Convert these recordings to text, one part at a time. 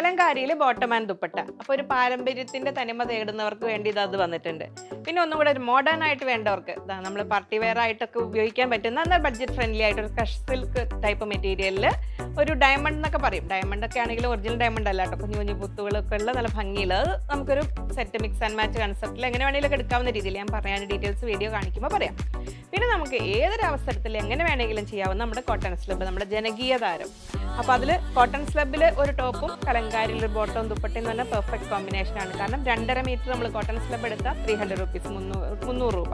കലങ്കാരിയിൽ bottom and dupatta. അപ്പോൾ ഒരു പാരമ്പര്യത്തിന്റെ തനിമ തേടുന്നവർക്ക് വേണ്ടി അത് വന്നിട്ടുണ്ട്. പിന്നെ ഒന്നും കൂടെ ഒരു മോഡേൺ ആയിട്ട് വേണ്ടവർക്ക് നമ്മൾ പാർട്ടി വെയർ ആയിട്ടൊക്കെ ഉപയോഗിക്കാൻ പറ്റുന്ന എന്നാൽ ബഡ്ജറ്റ് ഫ്രണ്ട്ലി ആയിട്ട് ഒരു ക്രഷ് സിൽക്ക് ടൈപ്പ് മെറ്റീരിയലിൽ ഒരു ഡയമണ്ട് എന്നൊക്കെ പറയും. ഡയമണ്ട് ഒക്കെ ആണെങ്കിലും ഒറിജിനൽ ഡയമണ്ട് അല്ല കേട്ടോ, കുഞ്ഞു കുഞ്ഞു പുത്തുകളൊക്കെ ഉള്ള നല്ല ഭംഗിയുള്ള നമുക്കൊരു സെറ്റ് മിക്സ് ആൻഡ് മാച്ച് കൺസെപ്റ്റിൽ എങ്ങനെ വേണമെങ്കിലും എടുക്കാവുന്ന രീതിയിൽ ഞാൻ പറയാൻ ഡീറ്റെയിൽസ് വീഡിയോ കാണിക്കുമ്പോൾ പറയാം. പിന്നെ നമുക്ക് ഏതൊരു അവസരത്തിൽ എങ്ങനെ വേണമെങ്കിലും ചെയ്യാവുന്ന നമ്മുടെ കോട്ടൺ സ്ലബ്, നമ്മുടെ ജനകീയ താരം. അപ്പോൾ അതിൽ കോട്ടൺ സ്ലബിൽ ഒരു ടോപ്പും കലങ്കാരിയിൽ ഒരു ബോട്ടവും ദുപ്പട്ടയും എന്ന് പറഞ്ഞാൽ പെർഫെക്റ്റ് കോമ്പിനേഷൻ ആണ്. കാരണം 2.5 മീറ്റർ നമ്മൾ കോട്ടൺ സ്ലബ് എടുത്താൽ 300 റുപ്പീസ്, 300 രൂപ.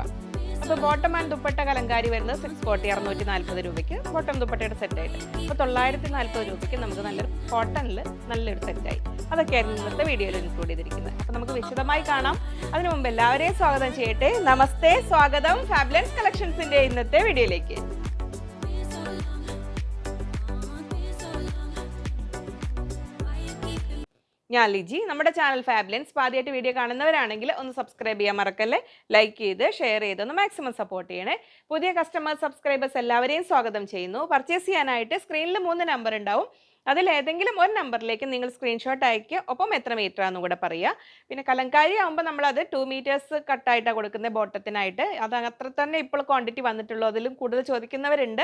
അപ്പോൾ ബോട്ടം ആൻഡ് ദുപ്പട്ട കലങ്കാരി വരുന്നത് 640, 640 രൂപയ്ക്ക് ബോട്ടം ദുപ്പട്ടയുടെ സെറ്റായിട്ട്. അപ്പോൾ 940 രൂപയ്ക്ക് നമുക്ക് നല്ലൊരു കോട്ടണിൽ നല്ലൊരു സെറ്റായി. അതൊക്കെയായിരുന്നു ഇന്നത്തെ വീഡിയോയിൽ ഇൻക്ലൂഡ് ചെയ്തിരിക്കുന്നത്. അപ്പോൾ നമുക്ക് വിശദമായി കാണാം. അതിനു മുമ്പ് എല്ലാവരെയും സ്വാഗതം ചെയ്യട്ടെ. നമസ്തേ, സ്വാഗതം ഫാബുലൻസ് കളക്ഷൻസിന്റെ ഇന്നത്തെ വീഡിയോയിലേക്ക്. ഞാൻ ലിജി. നമ്മുടെ ചാനൽ ഫാബുലൻസ് ആദ്യമായിട്ട് വീഡിയോ കാണുന്നവരാണെങ്കിൽ ഒന്ന് സബ്സ്ക്രൈബ് ചെയ്യാൻ മറക്കല്ലേ. ലൈക്ക് ചെയ്ത് ഷെയർ ചെയ്ത് ഒന്ന് മാക്സിമം സപ്പോർട്ട് ചെയ്യണേ. പുതിയ കസ്റ്റമേഴ്സ് സബ്സ്ക്രൈബേഴ്സ് എല്ലാവരെയും സ്വാഗതം ചെയ്യുന്നു. പർച്ചേസ് ചെയ്യാനായിട്ട് സ്ക്രീനിൽ 3 നമ്പർ ഉണ്ടാവും. അതിൽ ഏതെങ്കിലും ഒരു നമ്പറിലേക്ക് നിങ്ങൾ സ്ക്രീൻഷോട്ട് അയക്കുക. ഒപ്പം എത്ര മീറ്റർ ആണെന്നും കൂടെ പറയുക. പിന്നെ കലങ്കാരി ആകുമ്പോൾ നമ്മളത് 2 മീറ്റേഴ്സ് കട്ടായിട്ടാണ് കൊടുക്കുന്നത് ബോട്ടത്തിനായിട്ട്. അത് അത്ര തന്നെ ഇപ്പോൾ ക്വാണ്ടിറ്റി വന്നിട്ടുള്ളൂ. അതിലും കൂടുതൽ ചോദിക്കുന്നവരുണ്ട്.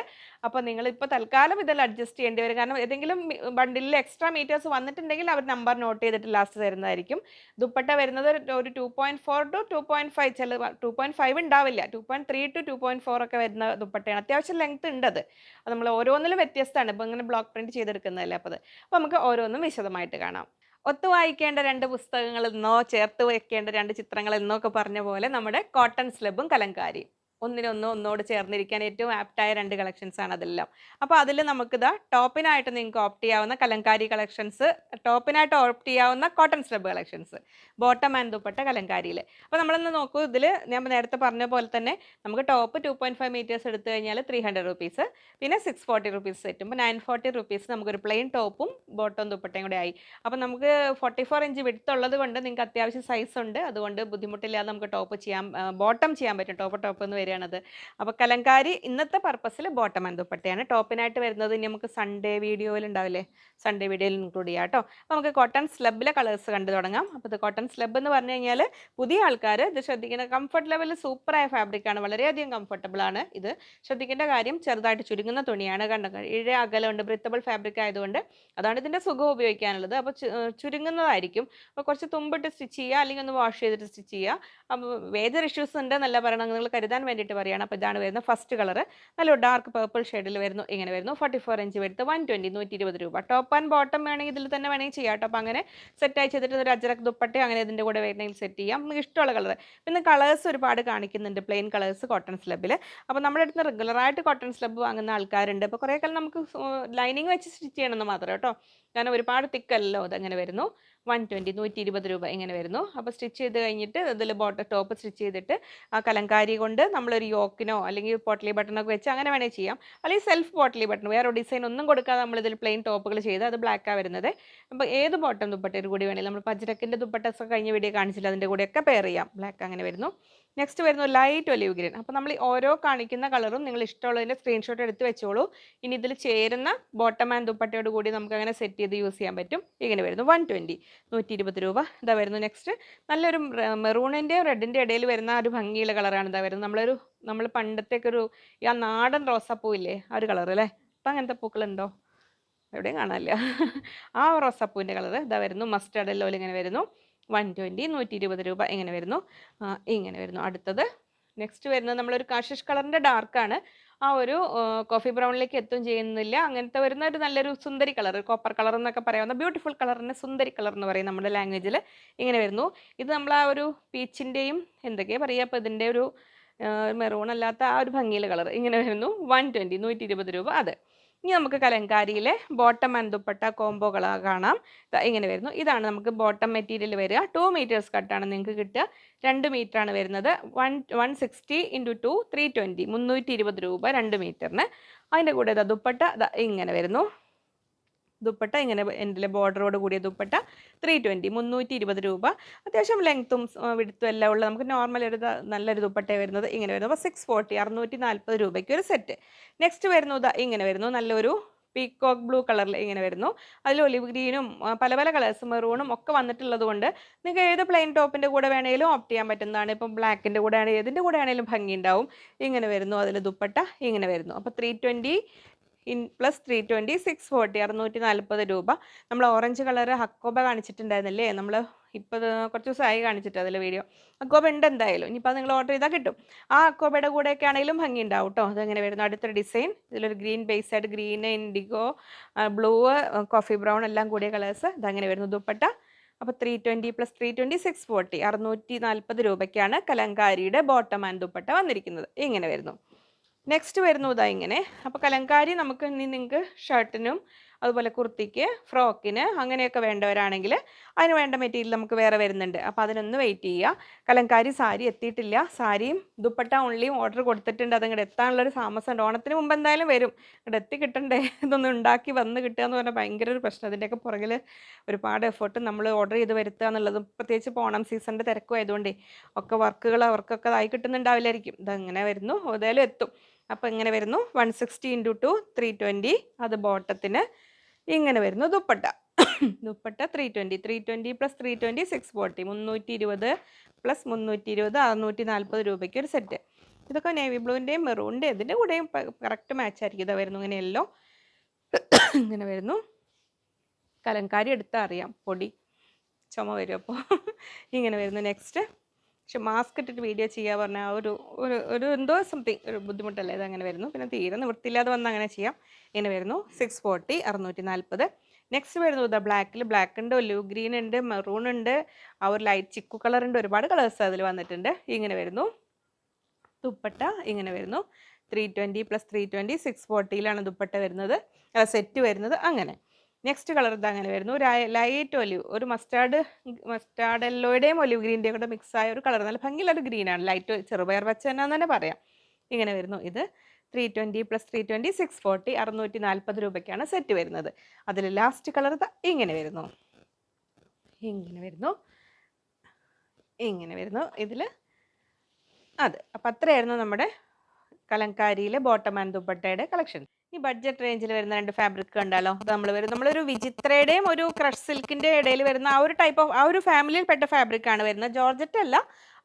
അപ്പോൾ നിങ്ങളിപ്പോൾ തൽക്കാലം ഇതിൽ അഡ്ജസ്റ്റ് ചെയ്യേണ്ടി വരും. കാരണം ഏതെങ്കിലും ബണ്ടിലിൽ എക്സ്ട്രാ മീറ്റേഴ്സ് വന്നിട്ടുണ്ടെങ്കിൽ അവർ നമ്പർ നോട്ട് ചെയ്തിട്ട് ലാസ്റ്റ് തരുന്നതായിരിക്കും. ദുപ്പട്ട വരുന്നത് ഒരു 2.4 to 2.5, ചില 2.5 ഉണ്ടാവില്ല, 2.3 to 2.4 ഒക്കെ വരുന്ന ദുപ്പട്ടയാണ്. അത്യാവശ്യം ലെങ്ത് ഉണ്ട്. അത് നമ്മൾ ഓരോന്നിലും വ്യത്യസ്തമാണ്. ഇപ്പോൾ ഇങ്ങനെ ബ്ലോക്ക് പ്രിന്റ് ചെയ്തെടുക്കുന്നത്. അപ്പോൾ നമുക്ക് ഓരോന്നും വിശദമായിട്ട് കാണാം. ഒത്തു വായിക്കേണ്ട 2 പുസ്തകങ്ങൾ എന്നോ ചേർത്ത് വയ്ക്കേണ്ട 2 ചിത്രങ്ങൾ എന്നൊക്കെ പറഞ്ഞ പോലെ നമ്മുടെ കോട്ടൺ സ്ലബും കലങ്കാരിയും ഒന്നോട് ചേർന്നിരിക്കാൻ ഏറ്റവും ആപ്റ്റായ 2 കളക്ഷൻസ് ആണ് അതെല്ലാം. അപ്പോൾ അതിൽ നമുക്കിതാ ടോപ്പിനായിട്ട് നിങ്ങൾക്ക് ഓപ്റ്റ് ചെയ്യാവുന്ന കലങ്കാരി കളക്ഷൻസ്, ടോപ്പിനായിട്ട് ഓപ്റ്റ് ചെയ്യാവുന്ന cotton slub collections, bottom and dupatta കലങ്കാരിയിൽ. അപ്പോൾ നമ്മളൊന്ന് നോക്കൂ. ഇതിൽ ഞാൻ നേരത്തെ പറഞ്ഞ പോലെ തന്നെ നമുക്ക് ടോപ്പ് 2.5 മീറ്റേഴ്സ് എടുത്തു കഴിഞ്ഞാൽ 300 റുപ്പീസ്, പിന്നെ 640 റുപ്പീസ് സെറ്റുമ്പോൾ 940 റുപ്പീസ് നമുക്കൊരു പ്ലെയിൻ ടോപ്പും ബോട്ടവും ദുപ്പട്ടയും കൂടെ ആയി. അപ്പോൾ നമുക്ക് 44 ഇഞ്ച് വിഡ്ത്ത് ഉള്ളത് കൊണ്ട് നിങ്ങൾക്ക് അത്യാവശ്യം സൈസ് ഉണ്ട്. അതുകൊണ്ട് ബുദ്ധിമുട്ടില്ലാതെ നമുക്ക് ബോട്ടം ചെയ്യാൻ പറ്റും. ടോപ്പ് എന്ന് വരികയാണത്. അപ്പോൾ കലങ്കാരി ഇന്നത്തെ പർപ്പസിൽ ബോട്ടം ആൻഡ് ദുപ്പട്ടയാണ്. ടോപ്പിനായിട്ട് വരുന്നത് ഇനി നമുക്ക് സൺഡേ വീഡിയോയിൽ ഉണ്ടാവില്ലേ, സൺഡേ വീഡിയോയിൽ ഇൻക്ലൂഡ് ചെയ്യാം കേട്ടോ. അപ്പോൾ നമുക്ക് കോട്ടൺ സ്ലബിലെ കളേഴ്സ് കണ്ടു തുടങ്ങാം. അപ്പോൾ ഇത് കോട്ടൺ സ്ലബ് എന്ന് പറഞ്ഞു കഴിഞ്ഞാൽ പുതിയ ആൾക്കാർ ഇത് ശ്രദ്ധിക്കുന്ന കംഫർട്ട് ലെവൽ സൂപ്പറായ ഫാബ്രിക്കാണ്. വളരെയധികം കംഫർട്ടബിൾ ആണ്. ഇത് ശ്രദ്ധിക്കേണ്ട കാര്യം ചെറുതായിട്ട് ചുരുങ്ങുന്ന തുണിയാണ്. കണ്ടോ, ഇഴ അകലമുണ്ട്. ബ്രിത്തബിൾ ഫാബ്രിക് ആയതുകൊണ്ട് അതാണ് ഇതിൻ്റെ സുഖം ഉപയോഗിക്കാനുള്ളത്. അപ്പോൾ ചുരുങ്ങുന്നതായിരിക്കും. അപ്പോൾ കുറച്ച് തുമ്പിട്ട് സ്റ്റിച്ച് ചെയ്യുക, അല്ലെങ്കിൽ ഒന്ന് വാഷ് ചെയ്തിട്ട് സ്റ്റിച്ച് ചെയ്യുക. അപ്പോൾ വേദർ ഇഷ്യൂസ് ഉണ്ട് എന്നല്ല പറയണം, നിങ്ങൾ കരുതാൻ വേണ്ടിയിട്ട് പറയുകയാണ്. അപ്പോൾ ഇതാണ് വരുന്നത് ഫസ്റ്റ് കളർ. നല്ലൊരു ഡാർക്ക് പേർപ്പിൾ ഷെയ്ഡിൽ വരുന്നു. ഇങ്ങനെ വരുന്നു. 44 ഇഞ്ച് എടുത്ത് 120, 120 രൂപ. ടോപ്പ് ആൻഡ് ബോട്ടം വേണമെങ്കിൽ ഇതിൽ തന്നെ വേണമെങ്കിൽ ചെയ്യാം കേട്ടോ. അപ്പോൾ അങ്ങനെ സെറ്റായി ചെയ്തിട്ട് ഒരു അജറക് ദുപ്പട്ടയോ അങ്ങനെ ഇതിൻ്റെ കൂടെ വേണമെങ്കിൽ സെറ്റ് ചെയ്യാം. നമുക്ക് ഇഷ്ടമുള്ള കളർ. പിന്നെ കളേഴ്സ് ഒരുപാട് കാണിക്കുന്നുണ്ട്, പ്ലെയിൻ കളേഴ്സ് കോട്ടൺ സ്ലബിൽ. അപ്പോൾ നമ്മുടെ അടുത്ത് റെഗുലറായിട്ട് കോട്ടൺ സ്ലബ് വാങ്ങുന്ന ആൾക്കാരുണ്ട്. അപ്പോൾ കുറേ കാലം നമുക്ക് ലൈനിങ് വെച്ച് സ്റ്റിച്ച് ചെയ്യണമെന്ന് മാത്രം കേട്ടോ. കാരണം ഒരുപാട് തിക്കല്ലോ. അതങ്ങനെ വരുന്നു. 120, 120 രൂപ ഇങ്ങനെ വരുന്നു. അപ്പോൾ സ്റ്റിച്ച് ചെയ്ത് കഴിഞ്ഞിട്ട് ഇതിൽ ടോപ്പ് സ്റ്റിച്ച് ചെയ്തിട്ട് ആ കലങ്കാരി കൊണ്ട് നമ്മളൊരു യോക്കിനോ അല്ലെങ്കിൽ പോട്ടലി ബട്ടണൊക്കെ വെച്ച് അങ്ങനെ വേണമെങ്കിൽ ചെയ്യാം. അല്ലെങ്കിൽ സെൽഫ് പോട്ടലി ബട്ടൺ, വേറെ ഡിസൈൻ ഒന്നും കൊടുക്കാതെ നമ്മളിതിൽ പ്ലെയിൻ ടോപ്പുകൾ ചെയ്ത് അത് ബ്ലാക്കാണ് വരുന്നത്. അപ്പോൾ ഏത് ബോട്ടം ദുപ്പട്ടയുടെ കൂടി വേണമെങ്കിൽ നമ്മൾ പജ്രക്കിൻ്റെ ദുപ്പട്ടൊക്കെ കഴിഞ്ഞ വീഡിയോ കാണിച്ചില്ല, അതിൻ്റെ കൂടെയൊക്കെ പെയർ ചെയ്യാം. ബ്ലാക്ക് അങ്ങനെ വരുന്നു. നെക്സ്റ്റ് വരുന്നു ലൈറ്റ് ഒലിവ് ഗ്രീൻ. അപ്പോൾ നമ്മൾ ഓരോ കാണിക്കുന്ന കളറും നിങ്ങൾ ഇഷ്ടമുള്ളതിൻ്റെ സ്ക്രീൻഷോട്ട് എടുത്ത് വെച്ചോളൂ. ഇനി ഇതിൽ ചേരുന്ന ബോട്ടം ആൻഡ് ദുപ്പട്ടയോട് കൂടി നമുക്ക് അങ്ങനെ സെറ്റ് ചെയ്ത് യൂസ് ചെയ്യാൻ പറ്റും. ഇങ്ങനെ വരുന്നു. 120, 120 രൂപ. ഇതാ വരുന്നു. നെക്സ്റ്റ് നല്ലൊരു മെറൂണിൻ്റെയും റെഡിൻ്റെ ഇടയിൽ വരുന്ന ഒരു ഭംഗിയുള്ള കളറാണ് ഇതാ വരുന്നത്. നമ്മൾ പണ്ടത്തേക്കൊരു ആ നാടൻ റോസാപ്പൂ ഇല്ലേ, ആ ഒരു കളർ അല്ലേ. അപ്പം അങ്ങനത്തെ പൂക്കളുണ്ടോ? എവിടെയും കാണാനില്ല. ആ റോസാപ്പൂവിൻ്റെ കളർ ഇതാ വരുന്നു. മസ്റ്റേർഡ് യെല്ലോ ഇങ്ങനെ വരുന്നു. 120, 120 രൂപ ഇങ്ങനെ വരുന്നു. ഇങ്ങനെ വരുന്നു. അടുത്തത് നെക്സ്റ്റ് വരുന്നത് നമ്മളൊരു കാഷിഷ് കളറിൻ്റെ ഡാർക്കാണ്. ആ ഒരു കോഫി ബ്രൗണിലേക്ക് എത്തും ചെയ്യുന്നില്ല. അങ്ങനത്തെ വരുന്ന ഒരു നല്ലൊരു സുന്ദരി കളർ, കോപ്പർ കളർ എന്നൊക്കെ പറയാവുന്ന ബ്യൂട്ടിഫുൾ കളറിന് സുന്ദരി കളർ എന്ന് പറയും നമ്മുടെ ലാംഗ്വേജിൽ. ഇങ്ങനെ വരുന്നു. ഇത് നമ്മൾ ആ ഒരു പീച്ചിൻ്റെയും എന്തൊക്കെയാണ് പറയുക, അപ്പോൾ ഇതിൻ്റെ ഒരു മെറൂൺ അല്ലാത്ത ആ ഒരു ഭംഗിയിലെ കളർ ഇങ്ങനെ വരുന്നു. 120, 120 രൂപ. അത് ഇനി നമുക്ക് കലങ്കാരിയിലെ ബോട്ടം ആൻഡ് ദുപ്പട്ട കോംബോകൾ കാണാം. ഇങ്ങനെ വരുന്നു. ഇതാണ് നമുക്ക് ബോട്ടം മെറ്റീരിയൽ വരിക. 2 മീറ്റേഴ്സ് കട്ടാണ് നിങ്ങൾക്ക് കിട്ടുക. 2 മീറ്ററാണ് വരുന്നത്. 160 × 2 320, 320 രൂപ 2 മീറ്ററിന്. അതിൻ്റെ കൂടെ ദുപ്പട്ട ഇങ്ങനെ വരുന്നു. ദുപ്പട്ട ഇങ്ങനെ എൻ്റെ ബോർഡറോട് കൂടിയ ദുപ്പട്ട 320, 320 രൂപ. അത്യാവശ്യം ലെങ്ത്തും വിടുത്തും എല്ലാം ഉള്ള നമുക്ക് നോർമൽ ഒരു നല്ലൊരു ദുപ്പട്ട വരുന്നത് ഇങ്ങനെ വരുന്നു. അപ്പോൾ 640, 640 രൂപയ്ക്ക് ഒരു സെറ്റ്. നെക്സ്റ്റ് വരുന്നു ഇങ്ങനെ വരുന്നു. നല്ലൊരു പീക്കോക്ക് ബ്ലൂ കളറിൽ ഇങ്ങനെ വരുന്നു. അതിൽ ഒലിവ് ഗ്രീനും പല പല കളേഴ്സ് മെറൂണും ഒക്കെ വന്നിട്ടുള്ളത് കൊണ്ട് നിങ്ങൾക്ക് ഏത് പ്ലെയിൻ ടോപ്പിൻ്റെ കൂടെ വേണമെങ്കിലും ഓപ്റ്റ് ചെയ്യാൻ പറ്റുന്നതാണ്. ഇപ്പം ബ്ലാക്കിൻ്റെ കൂടെ ആണെങ്കിൽ ഏതിൻ്റെ കൂടെ ആണെങ്കിലും ഭംഗി ഉണ്ടാവും. ഇങ്ങനെ വരുന്നു. അതിൽ ദുപ്പട്ട ഇങ്ങനെ വരുന്നു. അപ്പോൾ 320 പ്ലസ് 320 640 640 രൂപ. നമ്മൾ ഓറഞ്ച് കളർ ഹക്കോബ കാണിച്ചിട്ടുണ്ടായിരുന്നില്ലേ, നമ്മൾ ഇപ്പോൾ കുറച്ച് ദിവസമായി കാണിച്ചിട്ട് അതിൽ വീഡിയോ. ഹക്കോബ ഉണ്ട് എന്തായാലും, ഇനിയിപ്പോൾ നിങ്ങൾ ഓർഡർ ചെയ്താൽ കിട്ടും. ആ ഹക്കോബയുടെ കൂടെയൊക്കെ ആണെങ്കിലും ഭംഗി ഉണ്ടാവും കേട്ടോ. അതെങ്ങനെ വരുന്നു, അടുത്തൊരു ഡിസൈൻ. ഇതിലൊരു ഗ്രീൻ ബേസ് ആയിട്ട് green, IndiGo, blue, coffee brown എല്ലാം കൂടിയ കളേഴ്സ്. ഇതങ്ങനെ വരുന്നു ദുപ്പട്ട. അപ്പോൾ 320 പ്ലസ് 320 640 640 രൂപയ്ക്കാണ് കലങ്കാരിയുടെ ബോട്ടം ആൻഡ് ദുപ്പട്ട വന്നിരിക്കുന്നത്. ഇങ്ങനെ വരുന്നു. നെക്സ്റ്റ് വരുന്നു ഇതാ ഇങ്ങനെ. അപ്പോൾ കലങ്കാരി നമുക്ക് ഇനി നിങ്ങൾക്ക് ഷർട്ടിനും അതുപോലെ കുർത്തിക്ക്, ഫ്രോക്കിന് അങ്ങനെയൊക്കെ വേണ്ടവരാണെങ്കിൽ അതിന് വേണ്ട മെറ്റീരിയൽ നമുക്ക് വേറെ വരുന്നുണ്ട്. അപ്പോൾ അതിനൊന്ന് വെയിറ്റ് ചെയ്യുക. കലങ്കാരി സാരി എത്തിയിട്ടില്ല. സാരിയും ദുപ്പട്ട ഓൺലിയും ഓർഡർ കൊടുത്തിട്ടുണ്ട്. അതങ്ങോട്ട് എത്താനുള്ളൊരു താമസമുണ്ട്. ഓണത്തിന് മുമ്പ് എന്തായാലും വരും. ഇങ്ങോട്ട് എത്തി കിട്ടണ്ടേ, ഇതൊന്നും ഉണ്ടാക്കി വന്ന് കിട്ടുക എന്ന് പറഞ്ഞാൽ ഭയങ്കര ഒരു പ്രശ്നം. അതിൻ്റെയൊക്കെ പുറകിൽ ഒരുപാട് എഫേർട്ട് നമ്മൾ ഓർഡർ ചെയ്ത് വരുത്തുക എന്നുള്ളതും, പ്രത്യേകിച്ച് ഇപ്പോൾ ഓണം സീസണിൻ്റെ തിരക്കും ആയതുകൊണ്ടേ ഒക്കെ വർക്കുകൾ അവർക്കൊക്കെ ആയി കിട്ടുന്നുണ്ടാവില്ലായിരിക്കും. ഇതങ്ങനെ വരുന്നു. ഏതായാലും എത്തും. അപ്പോൾ ഇങ്ങനെ വരുന്നു. 160 × 2 320. അത് ബോട്ടത്തിന് ഇങ്ങനെ വരുന്നു ദുപ്പട്ട. ദുപ്പട്ട 320 പ്ലസ് 320 640 320 പ്ലസ് 320 640 രൂപയ്ക്ക് ഒരു സെറ്റ്. ഇതൊക്കെ നേവി ബ്ലൂവിൻ്റെയും മെറൂണിൻ്റെ ഇതിൻ്റെ കൂടെയും കറക്റ്റ് മാച്ച് ആയിരിക്കും. ഇതാ വരുന്നു ഇങ്ങനെ യെല്ലോ ഇങ്ങനെ വരുന്നു. കലങ്കാരി എടുത്താൽ അറിയാം, പൊടി ചുമ വരും. അപ്പോൾ ഇങ്ങനെ വരുന്നു. നെക്സ്റ്റ് പക്ഷെ മാസ്ക് ഇട്ടിട്ട് വീഡിയോ ചെയ്യുക പറഞ്ഞാൽ ഒരു ഒരു എന്തോ സംതിങ് ഒരു ബുദ്ധിമുട്ടല്ലേ. ഇതങ്ങനെ വരുന്നു. പിന്നെ തീരെ നിവൃത്തിയില്ലാതെ വന്ന് അങ്ങനെ ചെയ്യാം. ഇങ്ങനെ വരുന്നു. 640 640. നെക്സ്റ്റ് വരുന്നു ഇതാ ബ്ലാക്കിൽ. ബ്ലാക്ക് ഉണ്ട്, ഒലിവ് ഗ്രീൻ ഉണ്ട്, മെറൂൺ ഉണ്ട്, ആ ഒരു ലൈറ്റ് ചിക്കു കളർ ഉണ്ട്. ഒരുപാട് കളേഴ്സ് അതിൽ വന്നിട്ടുണ്ട്. ഇങ്ങനെ വരുന്നു. ദുപ്പട്ട ഇങ്ങനെ വരുന്നു. 320 പ്ലസ് 320 640 ദുപ്പട്ട വരുന്നത്, സെറ്റ് വരുന്നത്. അങ്ങനെ നെക്സ്റ്റ് കളർ ഇത് അങ്ങനെ വരുന്നു. ലൈറ്റ് ഒലിവ്, ഒരു മസ്റ്റാർഡ് യെല്ലോയുടെയും ഒലിവ് ഗ്രീൻ്റെയും കൂടെ മിക്സായ ഒരു കളർ. നല്ല ഭംഗിയുള്ളൊരു ഗ്രീനാണ്. ലൈറ്റ് ചെറുപയർ പച്ച തന്നെ പറയാം. ഇങ്ങനെ വരുന്നു. ഇത് 320 പ്ലസ് 320 640 640 രൂപയ്ക്കാണ് സെറ്റ് വരുന്നത്. അതിൽ ലാസ്റ്റ് കളർ ഇങ്ങനെ വരുന്നു. ഇങ്ങനെ വരുന്നു. ഇങ്ങനെ വരുന്നു ഇതിൽ. അത് അപ്പം അത്രയായിരുന്നു നമ്മുടെ കലങ്കാരിയിലെ ബോട്ടം ആൻഡ് ദുപ്പട്ടയുടെ കളക്ഷൻ. ഈ ബഡ്ജറ്റ് റേഞ്ചിൽ വരുന്ന രണ്ട് ഫാബ്രിക് കണ്ടാലോ. അത് നമ്മളൊരു വിചിത്രയുടെയും ഒരു ക്രഷ് സിൽക്കിൻ്റെ ഇടയിൽ വരുന്ന ആ ഒരു ടൈപ്പ് ഓഫ് ആ ഒരു ഫാമിലിയിൽ പെട്ട ഫാബ്രിക് ആണ് വരുന്നത്. ജോർജറ്റ് അല്ല,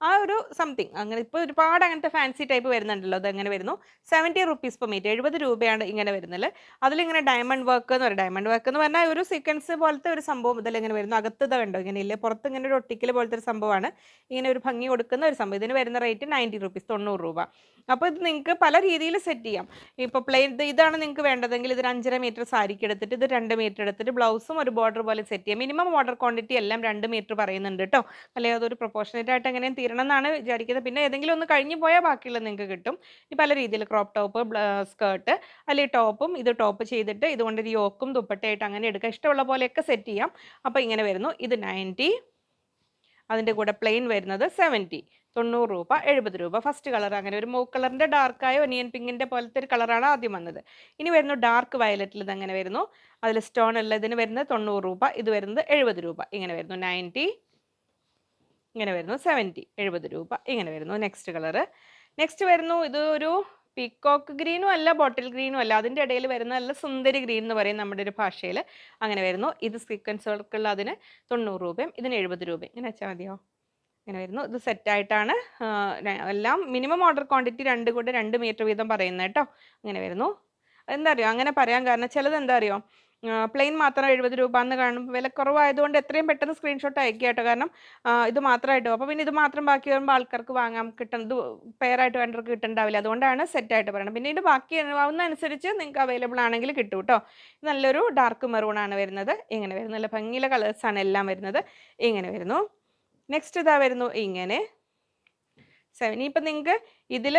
ആ ഒരു സംതിങ് അങ്ങനെ. ഇപ്പോൾ ഒരുപാട് അങ്ങനത്തെ ഫാൻസി ടൈപ്പ് വരുന്നുണ്ടല്ലോ. അത് എങ്ങനെ വരുന്നു. 70 റുപ്പീസ് പെർ മീറ്റർ, 70 രൂപയാണ് ഇങ്ങനെ വരുന്നത്. അതിലിങ്ങനെ ഡയമണ്ട് വർക്ക് എന്ന് പറയും. ഡയമണ്ട് വർക്ക് എന്ന് പറഞ്ഞാൽ ഒരു സീക്വൻസ് പോലത്തെ ഒരു സംഭവം ഇതിലെങ്ങനെ വരുന്നു. അകത്ത് കണ്ടോ ഇങ്ങനെ ഇല്ലേ, പുറത്ത് ഇങ്ങനെ ഒരു ഒട്ടിക്കൽ പോലത്തെ ഒരു സംഭവമാണ്. ഇങ്ങനെ ഒരു ഭംഗി കൊടുക്കുന്ന ഒരു സംഭവം. ഇതിന് വരുന്ന റേറ്റ് 90 റുപ്പീസ് 90 രൂപ. അപ്പോൾ ഇത് നിങ്ങൾക്ക് പല രീതിയിൽ സെറ്റ് ചെയ്യാം. ഇപ്പോൾ പ്ലെയിൻ ഇതാണ് നിങ്ങൾക്ക് വേണ്ടതെങ്കിൽ ഇത് 5.5 മീറ്റർ സാരിക്ക് എടുത്തിട്ട് ഇത് 2 മീറ്റർ എടുത്തിട്ട് ബ്ലൗസും ഒരു ബോർഡർ പോലെ സെറ്റ് ചെയ്യാം. മിനിമം ഓർഡർ ക്വാണ്ടിറ്റി എല്ലാം 2 മീറ്റർ പറയുന്നുണ്ട് കേട്ടോ. അല്ലെങ്കിൽ അതൊരു പ്രൊപ്പോർഷനേറ്റ് ആയിട്ട് എങ്ങനെയും തീരണം എന്നാണ് വിചാരിക്കുന്നത്. പിന്നെ ഏതെങ്കിലും ഒന്ന് കഴിഞ്ഞ് പോയാൽ ബാക്കിയുള്ളത് നിങ്ങൾക്ക് കിട്ടും. ഈ പല രീതിയിൽ ക്രോപ്പ് ടോപ്പ്, സ്കേർട്ട്, അല്ലെങ്കിൽ ടോപ്പും ഇത് ടോപ്പ് ചെയ്തിട്ട് ഇതുകൊണ്ടൊരു യോക്കും ദുപ്പട്ടയായിട്ട് അങ്ങനെ എടുക്കുക. ഇഷ്ടമുള്ള പോലെയൊക്കെ സെറ്റ് ചെയ്യാം. അപ്പോൾ ഇങ്ങനെ വരുന്നു. ഇത് 90, അതിൻ്റെ കൂടെ പ്ലെയിൻ വരുന്നത് 70 90 രൂപ 70 രൂപ. ഫസ്റ്റ് കളർ അങ്ങനെ ഒരു മൂവ് കളറിൻ്റെ ഡാർക്കായ ഒനിയൻ പിങ്കിൻ്റെ പോലത്തെ ഒരു കളറാണ് ആദ്യം വന്നത്. ഇനി വരുന്നു ഡാർക്ക് വയലറ്റിൽ. ഇതങ്ങനെ വരുന്നു. അതിൽ സ്റ്റോൺ അല്ല, ഇതിന് വരുന്നത് 90 രൂപ, ഇത് വരുന്നത് 70 രൂപ. ഇങ്ങനെ വരുന്നു. 90 ഇങ്ങനെ വരുന്നു. 70 70 രൂപ ഇങ്ങനെ വരുന്നു. Next colour. നെക്സ്റ്റ് വരുന്നു ഇത് ഒരു പീക്കോക്ക് ഗ്രീനും അല്ല, ബോട്ടിൽ ഗ്രീനും അല്ല, അതിൻ്റെ ഇടയിൽ വരുന്ന നല്ല സുന്ദരി ഗ്രീൻ എന്ന് പറയും നമ്മുടെ ഒരു ഭാഷയിൽ. അങ്ങനെ വരുന്നു. ഇത് സീക്വൻസ് വർക്കുള്ള അതിന് 90 രൂപയും ഇതിന് 70 രൂപയും. ഇങ്ങനെ വെച്ചാൽ മതിയോ. ഇങ്ങനെ വരുന്നു. ഇത് സെറ്റായിട്ടാണ് എല്ലാം മിനിമം ഓർഡർ ക്വാണ്ടിറ്റി 2 മീറ്റർ വീതം പറയുന്നത് കേട്ടോ. അങ്ങനെ വരുന്നു. എന്താ അറിയോ അങ്ങനെ പറയാൻ കാരണം ചിലത് എന്താ അറിയോ, പ്ലെയിൻ മാത്രം 70 രൂപ എന്ന് കാണുമ്പോൾ വില കുറവായതുകൊണ്ട് എത്രയും പെട്ടെന്ന് സ്ക്രീൻഷോട്ട് അയക്കുക കേട്ടോ. കാരണം ഇത് മാത്രമായിട്ടോ, അപ്പോൾ പിന്നെ ഇത് മാത്രം ബാക്കി വരുമ്പോൾ ആൾക്കാർക്ക് വാങ്ങാം, കിട്ടുന്നത് പെയറായിട്ട് വേണ്ടവർക്ക് കിട്ടുന്നുണ്ടാവില്ല. അതുകൊണ്ടാണ് സെറ്റായിട്ട് പറയുന്നത്. പിന്നെ ഇത് ബാക്കി ആവുന്നതനുസരിച്ച് നിങ്ങൾക്ക് അവൈലബിൾ ആണെങ്കിൽ കിട്ടും കേട്ടോ. നല്ലൊരു ഡാർക്ക് മെറൂൺ ആണ് വരുന്നത്. ഇങ്ങനെ വരുന്നു. നല്ല ഭംഗിയിലെ കളേഴ്സാണ് എല്ലാം വരുന്നത്. ഇങ്ങനെ വരുന്നു. നെക്സ്റ്റ് ഇതാ വരുന്നു ഇങ്ങനെ 7. ഇപ്പം നിങ്ങൾക്ക് ഇതിൽ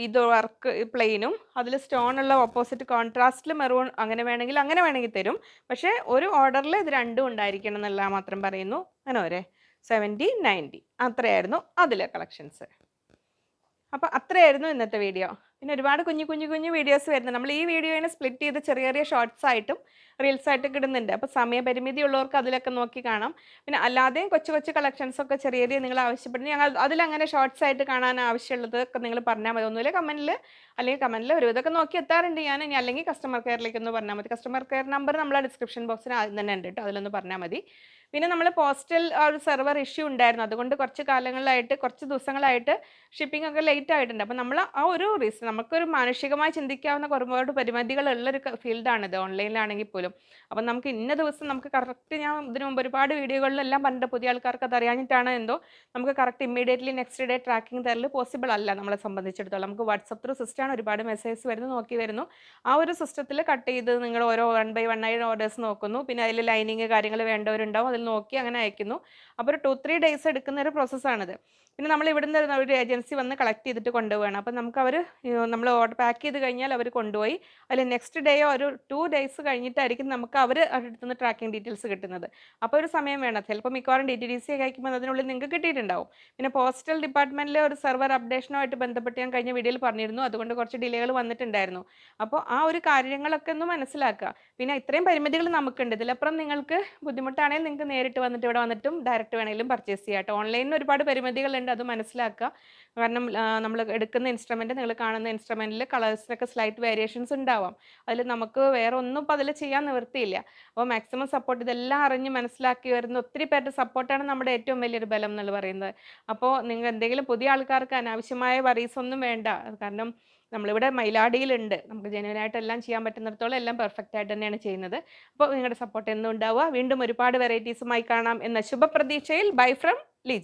ഇത് വർക്ക് പ്ലെയിനും അതിൽ സ്റ്റോൺ ഉള്ള ഓപ്പോസിറ്റ് കോൺട്രാസ്റ്റിൽ മെറൂൺ അങ്ങനെ വേണമെങ്കിൽ തരും. പക്ഷേ ഒരു ഓർഡറിൽ ഇത് രണ്ടും ഉണ്ടായിരിക്കണം എന്നുള്ള മാത്രം പറയുന്നു. അങ്ങനെ ഒരേ 70 90 അത്രയായിരുന്നു അതിലെ കളക്ഷൻസ്. അപ്പോൾ അത്രയായിരുന്നു ഇന്നത്തെ വീഡിയോ. പിന്നെ ഒരുപാട് കുഞ്ഞു വീഡിയോസ് വരുന്നുണ്ട്. നമ്മൾ ഈ വീഡിയോനെ സ്പ്ലിറ്റ് ചെയ്ത് ചെറിയ ചെറിയ ഷോർട്സ് ആയിട്ടും റീൽസ് ആയിട്ടൊക്കെ ഇടുന്നുണ്ട്. അപ്പോൾ സമയപരിമിതി ഉള്ളവർക്ക് അതിലൊക്കെ നോക്കി കാണാം. പിന്നെ അല്ലാതെയും കൊച്ചു കളക്ഷൻസ് ഒക്കെ ചെറിയ ചെറിയ നിങ്ങൾ ആവശ്യപ്പെടുന്നു. ഞങ്ങൾ അതിലങ്ങനെ ഷോർട്സ് ആയിട്ട് കാണാൻ ആവശ്യമുള്ളതൊക്കെ നിങ്ങൾ പറഞ്ഞാൽ മതി. ഒന്നുമില്ല കമന്റിൽ, അല്ലെങ്കിൽ കമന്റിൽ ഒരുവിധമൊക്കെ നോക്കി എത്താറുണ്ട് ഞാൻ. ഇനി അല്ലെങ്കിൽ കസ്റ്റമർ കെയറിലേക്ക് ഒന്ന് പറഞ്ഞാൽ മതി. കസ്റ്റമർ കെയർ നമ്പർ നമ്മളെ ഡിസ്ക്രിപ്ഷൻ ബോക്സിൽ ആദ്യം തന്നെ ഉണ്ട് കേട്ടോ. അതിലൊന്ന് പറഞ്ഞാൽ മതി. പിന്നെ നമ്മൾ പോസ്റ്റൽ ആ ഒരു സെർവർ ഇഷ്യൂ ഉണ്ടായിരുന്നു. അതുകൊണ്ട് കുറച്ച് കാലങ്ങളിലായിട്ട്, കുറച്ച് ദിവസങ്ങളായിട്ട് ഷിപ്പിംഗ് ഒക്കെ ലേറ്റ് ആയിട്ടുണ്ട്. അപ്പോൾ നമ്മൾ ആ ഒരു റീസൺ, നമുക്കൊരു മാനുഷികമായി ചിന്തിക്കാവുന്ന ഒരുപാട് പരിമിതികളുള്ളൊരു ഫീൽഡാണിത്, ഓൺലൈനിലാണെങ്കിൽ പോലും. അപ്പം നമുക്ക് ഇന്ന ദിവസം നമുക്ക് കറക്റ്റ്, ഞാൻ ഇതിനു മുമ്പ് ഒരുപാട് വീഡിയോകളിലെല്ലാം പറഞ്ഞിട്ട് പുതിയ ആൾക്കാർക്ക് അത് അറിയാഞ്ഞിട്ടാണ് എന്തോ, നമുക്ക് correct immediately next day tracking തരൽ പോസിബിൾ അല്ല നമ്മളെ സംബന്ധിച്ചിടത്തോളം. നമുക്ക് വാട്സപ്പ് ത്രൂ സിസ്റ്റമാണ്, ഒരുപാട് മെസ്സേജസ് വരുന്നു, നോക്കി വരുന്നു. ആ ഒരു സിസ്റ്റത്തിൽ കട്ട് ചെയ്ത് നിങ്ങൾ ഓരോ 1 by 1 ആയി ഓർഡേഴ്സ് നോക്കുന്നു. പിന്നെ അതിൽ ലൈനിങ് കാര്യങ്ങൾ വേണ്ടവരുണ്ടാവും, അതിൽ നോക്കി അങ്ങനെ അയക്കുന്നു. അപ്പോൾ ഒരു 2-3 ഡേയ്സ് എടുക്കുന്ന ഒരു പ്രോസസ്സാണിത്. പിന്നെ നമ്മൾ ഇവിടുന്ന് ഒരു ഏജൻസി വന്ന് കളക്ട് ചെയ്തിട്ട് കൊണ്ടുപോവുകയാണ്. അപ്പോൾ നമുക്ക് അവർ, നമ്മൾ ഓർഡർ പാക്ക് ചെയ്ത് കഴിഞ്ഞാൽ അവർ കൊണ്ടുപോയി അതിൽ നെക്സ്റ്റ് ഡേയോ ഒരു 2 ഡേയ്സ് കഴിഞ്ഞിട്ടായിരിക്കും നമുക്ക് അവർ അടുത്തുനിന്ന് ട്രാക്കിംഗ് ഡീറ്റെയിൽസ് കിട്ടുന്നത്. അപ്പോൾ ഒരു സമയം വേണം. ചിലപ്പോൾ മിക്കവാറും DTDC ഒക്കെ അയക്കുമ്പോൾ അതിനുള്ളിൽ നിങ്ങൾക്ക് കിട്ടിയിട്ടുണ്ടാവും. പിന്നെ പോസ്റ്റൽ ഡിപ്പാർട്ട്മെൻറ്റിലെ ഒരു സെർവർ അപ്ഡേഷനുമായിട്ട് ബന്ധപ്പെട്ട് ഞാൻ കഴിഞ്ഞ വീഡിയോയിൽ പറഞ്ഞിരുന്നു. അതുകൊണ്ട് കുറച്ച് ഡിലേകൾ വന്നിട്ടുണ്ടായിരുന്നു. അപ്പോൾ ആ ഒരു കാര്യങ്ങളൊക്കെ ഒന്ന് മനസ്സിലാക്കുക. പിന്നെ ഇത്രയും പരിമിതികൾ നമുക്കുണ്ട്. ഇതിലപ്പുറം നിങ്ങൾക്ക് ബുദ്ധിമുട്ടാണെങ്കിൽ നിങ്ങൾക്ക് നേരിട്ട് വന്നിട്ട് ഇവിടെ വന്നിട്ടും ഡയറക്റ്റ് വേണമെങ്കിലും പർച്ചേസ് ചെയ്യാം കേട്ടോ. ഓൺലൈനിൽ ഒരുപാട് പരിമിതികളുണ്ട്, അത് മനസ്സിലാക്കുക. കാരണം നമ്മൾ എടുക്കുന്ന ഇൻസ്ട്രുമെൻറ്റ്, നിങ്ങൾ കാണുന്ന ഇൻസ്ട്രുമെൻറ്റിൽ കളേഴ്സിനൊക്കെ സ്ലൈറ്റ് വേരിയേഷൻസ് ഉണ്ടാവാം. അതിൽ നമുക്ക് വേറെ ഒന്നും ഇപ്പോൾ അതിൽ ചെയ്യാൻ നിവൃത്തിയില്ല. അപ്പോൾ മാക്സിമം സപ്പോർട്ട്, ഇതെല്ലാം അറിഞ്ഞ് മനസ്സിലാക്കി വരുന്ന ഒത്തിരി പേരുടെ സപ്പോർട്ടാണ് നമ്മുടെ ഏറ്റവും വലിയൊരു ബലം എന്ന് പറയുന്നത്. അപ്പോൾ നിങ്ങൾ എന്തെങ്കിലും പുതിയ ആൾക്കാർക്ക് അനാവശ്യമായ വറീസ് ഒന്നും വേണ്ട. കാരണം നമ്മളിവിടെ മയിലാടിയിലുണ്ട്, നമുക്ക് ജെന്യുവനായിട്ട് എല്ലാം ചെയ്യാൻ പറ്റുന്നിടത്തോളം എല്ലാം പെർഫെക്റ്റ് ആയിട്ട് തന്നെയാണ് ചെയ്യുന്നത്. അപ്പോൾ നിങ്ങളുടെ സപ്പോർട്ട് എന്നും ഉണ്ടാവുക. വീണ്ടും ഒരുപാട് വെറൈറ്റീസുമായി കാണാം എന്ന ശുഭപ്രതീക്ഷയിൽ ബൈ ഫ്രം ലിജി.